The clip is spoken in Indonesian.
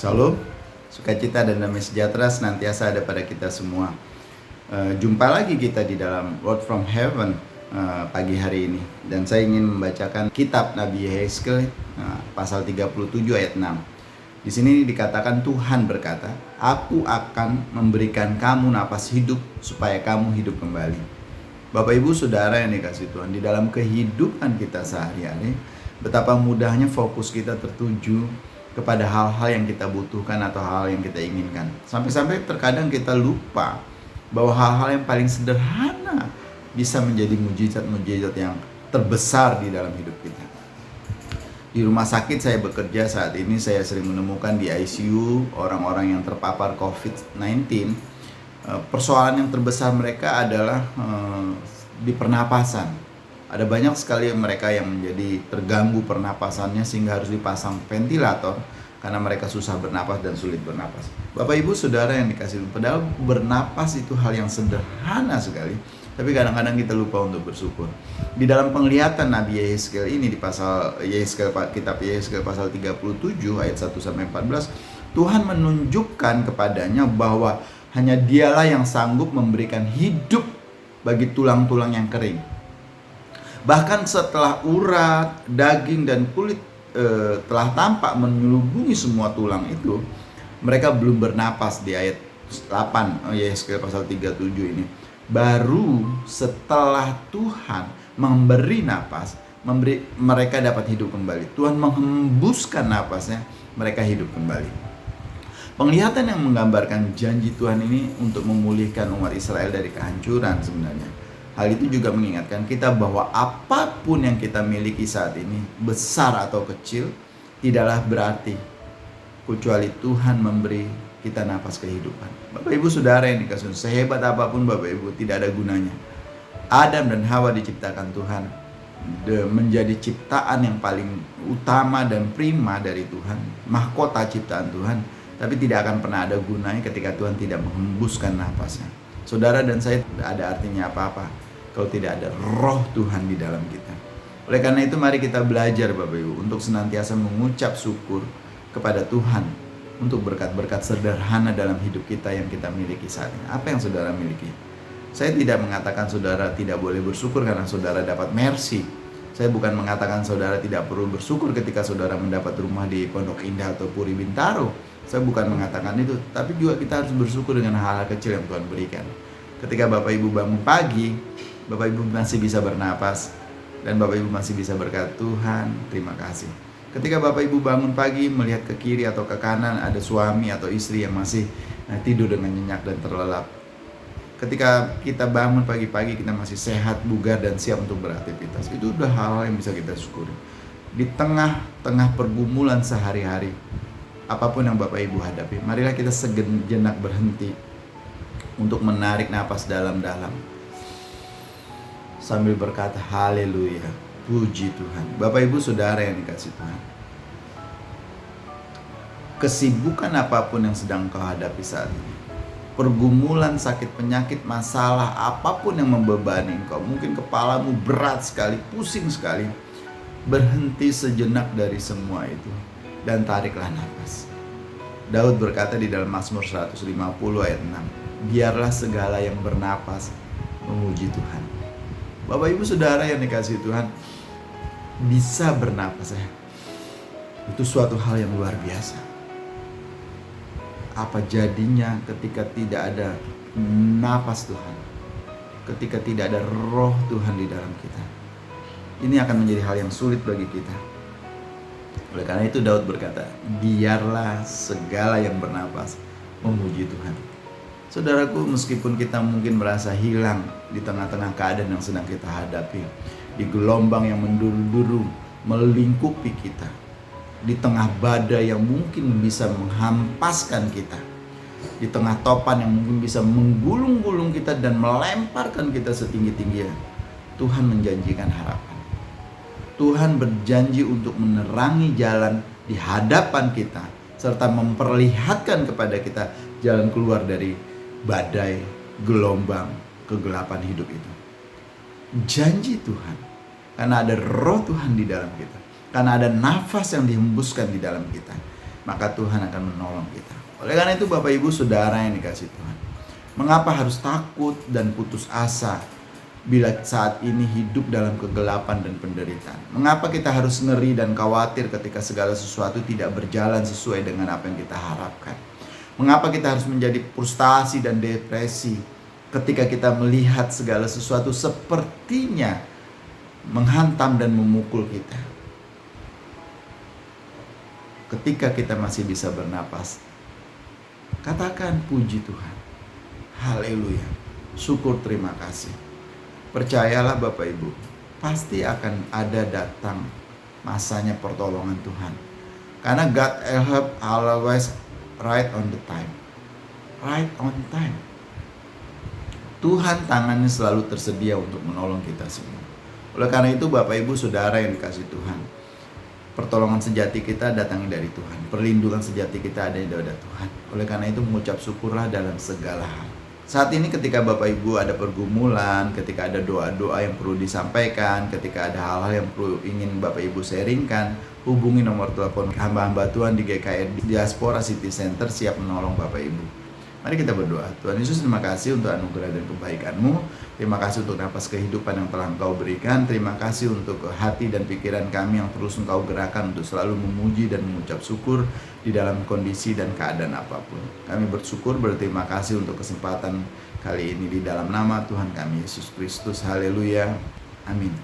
Shalom, sukacita dan damai sejahtera senantiasa ada pada kita semua. Jumpa lagi kita di dalam Word from Heaven pagi hari ini. Dan saya ingin membacakan kitab Nabi Yehezkel pasal 37 ayat 6. Di sini dikatakan Tuhan berkata, "Aku akan memberikan kamu napas hidup supaya kamu hidup kembali." Bapak Ibu Saudara yang dikasihi Tuhan, di dalam kehidupan kita sehari-hari, betapa mudahnya fokus kita tertuju kepada hal-hal yang kita butuhkan atau hal yang kita inginkan. Sampai-sampai terkadang kita lupa bahwa hal-hal yang paling sederhana bisa menjadi mujizat-mujizat yang terbesar di dalam hidup kita. Di rumah sakit saya bekerja saat ini, saya sering menemukan di ICU orang-orang yang terpapar COVID-19. Persoalan yang terbesar mereka adalah di pernapasan. Ada banyak sekali mereka yang menjadi terganggu pernapasannya sehingga harus dipasang ventilator karena mereka susah bernapas dan sulit bernapas. Bapak Ibu Saudara yang dikasihi, padahal bernapas itu hal yang sederhana sekali, tapi kadang-kadang kita lupa untuk bersyukur. Di dalam penglihatan Nabi Yehezkel ini, di kitab Yehezkel pasal 37 ayat 1 sampai 14, Tuhan menunjukkan kepadanya bahwa hanya Dialah yang sanggup memberikan hidup bagi tulang-tulang yang kering. Bahkan setelah urat, daging, dan kulit telah tampak menyelubungi semua tulang itu, mereka belum bernapas. Di ayat 8 Yehezkel pasal 37 ini, baru setelah Tuhan memberi napas, mereka dapat hidup kembali. Tuhan menghembuskan napasnya, mereka hidup kembali. Penglihatan yang menggambarkan janji Tuhan ini untuk memulihkan umat Israel dari kehancuran sebenarnya. Hal itu juga mengingatkan kita bahwa apapun yang kita miliki saat ini, besar atau kecil, tidaklah berarti kecuali Tuhan memberi kita napas kehidupan. Bapak Ibu Saudara yang dikasihi, sehebat apapun Bapak Ibu, tidak ada gunanya. Adam dan Hawa diciptakan Tuhan menjadi ciptaan yang paling utama dan prima dari Tuhan, mahkota ciptaan Tuhan, tapi tidak akan pernah ada gunanya ketika Tuhan tidak menghembuskan napasnya. Saudara dan saya tidak ada artinya apa-apa kalau tidak ada roh Tuhan di dalam kita. Oleh karena itu mari kita belajar Bapak Ibu untuk senantiasa mengucap syukur kepada Tuhan untuk berkat-berkat sederhana dalam hidup kita yang kita miliki saat ini. Apa yang saudara miliki? Saya tidak mengatakan saudara tidak boleh bersyukur karena saudara dapat mercy. Saya bukan mengatakan saudara tidak perlu bersyukur ketika saudara mendapat rumah di Pondok Indah atau Puri Bintaro. Saya bukan mengatakan itu, tapi juga kita harus bersyukur dengan hal-hal kecil yang Tuhan berikan. Ketika Bapak Ibu bangun pagi, Bapak Ibu masih bisa bernapas, dan Bapak Ibu masih bisa berkata, Tuhan terima kasih. Ketika Bapak Ibu bangun pagi melihat ke kiri atau ke kanan ada suami atau istri yang masih tidur dengan nyenyak dan terlelap. Ketika kita bangun pagi-pagi kita masih sehat, bugar, dan siap untuk beraktivitas. Itu udah hal-hal yang bisa kita syukuri. Di tengah-tengah pergumulan sehari-hari, apapun yang Bapak Ibu hadapi, marilah kita sejenak berhenti untuk menarik napas dalam-dalam sambil berkata haleluya, puji Tuhan. Bapak Ibu Saudara yang dikasihi Tuhan, kesibukan apapun yang sedang kau hadapi saat ini, pergumulan, sakit, penyakit, masalah apapun yang membebani engkau, mungkin kepalamu berat sekali, pusing sekali, berhenti sejenak dari semua itu dan tariklah nafas. Daud berkata di dalam Mazmur 150 ayat 6, biarlah segala yang bernapas memuji Tuhan. Bapak Ibu Saudara yang dikasihi Tuhan, bisa bernapas ya, itu suatu hal yang luar biasa. Apa jadinya ketika tidak ada napas Tuhan, ketika tidak ada roh Tuhan di dalam kita? Ini akan menjadi hal yang sulit bagi kita. Oleh karena itu Daud berkata, biarlah segala yang bernapas memuji Tuhan. Saudaraku, meskipun kita mungkin merasa hilang di tengah-tengah keadaan yang sedang kita hadapi, di gelombang yang menduru-duru melingkupi kita, di tengah badai yang mungkin bisa menghampaskan kita, di tengah topan yang mungkin bisa menggulung-gulung kita dan melemparkan kita setinggi-tingginya, Tuhan menjanjikan harapan. Tuhan berjanji untuk menerangi jalan di hadapan kita, serta memperlihatkan kepada kita jalan keluar dari badai, gelombang, kegelapan hidup itu. Janji Tuhan, karena ada roh Tuhan di dalam kita, karena ada nafas yang dihembuskan di dalam kita, maka Tuhan akan menolong kita. Oleh karena itu Bapak Ibu Saudara yang dikasih Tuhan, mengapa harus takut dan putus asa bila saat ini hidup dalam kegelapan dan penderitaan? Mengapa kita harus ngeri dan khawatir ketika segala sesuatu tidak berjalan sesuai dengan apa yang kita harapkan? Mengapa kita harus menjadi frustasi dan depresi ketika kita melihat segala sesuatu sepertinya menghantam dan memukul kita? Ketika kita masih bisa bernapas, katakan puji Tuhan, haleluya, syukur, terima kasih. Percayalah Bapak Ibu, pasti akan ada datang masanya pertolongan Tuhan. Karena God help always right on the time. Right on time. Tuhan tangannya selalu tersedia untuk menolong kita semua. Oleh karena itu Bapak Ibu Saudara yang dikasih Tuhan, pertolongan sejati kita datangnya dari Tuhan. Perlindungan sejati kita ada di Tuhan. Oleh karena itu mengucap syukurlah dalam segala hal. Saat ini ketika Bapak Ibu ada pergumulan, ketika ada doa-doa yang perlu disampaikan, ketika ada hal-hal yang perlu ingin Bapak Ibu sharingkan, hubungi nomor telepon hamba-hamba Tuhan di GKR Diaspora City Center, siap menolong Bapak Ibu. Mari kita berdoa. Tuhan Yesus, terima kasih untuk anugerah dan kebaikan-Mu. Terima kasih untuk napas kehidupan yang telah Engkau berikan. Terima kasih untuk hati dan pikiran kami yang terus Engkau gerakan untuk selalu memuji dan mengucap syukur di dalam kondisi dan keadaan apapun. Kami bersyukur, berterima kasih untuk kesempatan kali ini di dalam nama Tuhan kami Yesus Kristus. Haleluya. Amin.